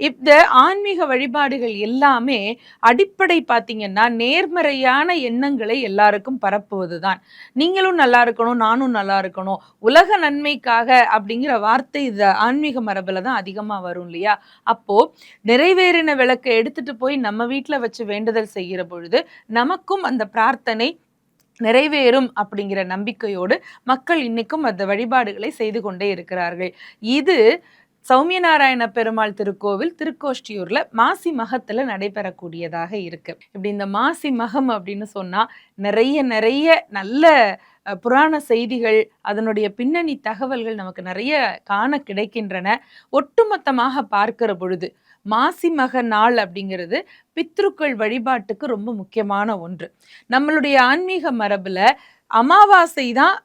இந்த ஆன்மீக வழிபாடுகள் எல்லாமே அடிப்படை பார்த்தீங்கன்னா, நேர்மறையான எண்ணங்களை எல்லாருக்கும் பரப்புவதுதான். நீங்களும் நல்லா இருக்கணும், நானும் நல்லா இருக்கணும், உலக நன்மைக்காக அப்படிங்கிற வார்த்தை இந்த ஆன்மீக மரபுல தான் அதிகமா வரும் இல்லையா? அப்போ நிறைவேறின விளக்க எடுத்துட்டு போய் நம்ம வீட்ல வச்சு வேண்டுதல் செய்கிற பொழுது, நமக்கும் அந்த பிரார்த்தனை நிறைவேறும் அப்படிங்கிற நம்பிக்கையோடு மக்கள் இன்னைக்கும் அந்த வழிபாடுகளை செய்து கொண்டே இருக்கிறார்கள். இது சௌமியநாராயண பெருமாள் திருக்கோவில் திருக்கோஷ்டியூர்ல மாசி மகத்துல நடைபெறக்கூடியதாக இருக்கு. இப்படி இந்த மாசி மகம் அப்படின்னு சொன்னா நிறைய நிறைய நல்ல புராண செய்திகள், அதனுடைய பின்னணி தகவல்கள் நமக்கு நிறைய காண கிடைக்கின்றன. ஒட்டுமொத்தமாக பார்க்கிற பொழுது மாசி மக நாள் அப்படிங்கிறது பித்ருக்கள் வழிபாட்டுக்கு ரொம்ப முக்கியமான ஒன்று. நம்மளுடைய ஆன்மீக மரபுல அமாவாசை தான்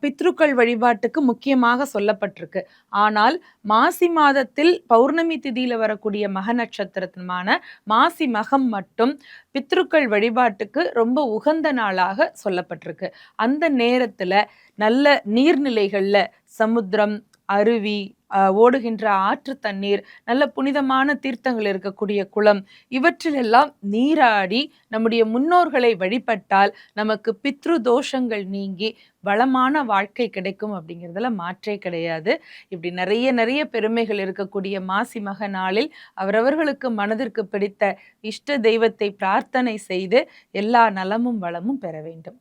பித்ருக்கள் வழிபாட்டுக்கு முக்கியமாக சொல்லப்பட்டிருக்கு. ஆனால் மாசி மாதத்தில் பௌர்ணமி திதியில வரக்கூடிய மக நட்சத்திரமான மாசி மகம் மட்டும் பித்ருக்கள் வழிபாட்டுக்கு ரொம்ப உகந்த நாளாக சொல்லப்பட்டிருக்கு. அந்த நேரத்துல நல்ல நீர்நிலைகள்ல சமுத்திரம், அருவி, ஓடுகின்ற ஆற்று தண்ணீர், நல்ல புனிதமான தீர்த்தங்கள் இருக்கக்கூடிய குளம், இவற்றிலெல்லாம் நீராடி நம்முடைய முன்னோர்களை வழிபட்டால் நமக்கு பித்ரு தோஷங்கள் நீங்கி வளமான வாழ்க்கை கிடைக்கும் அப்படிங்கிறதுல மாற்றே கிடையாது. இப்படி நிறைய நிறைய பெருமைகள் இருக்கக்கூடிய மாசி மக நாளில் அவரவர்களுக்கு மனதிற்கு பிடித்த இஷ்ட தெய்வத்தை பிரார்த்தனை செய்து எல்லா நலமும் வளமும் பெற வேண்டும்.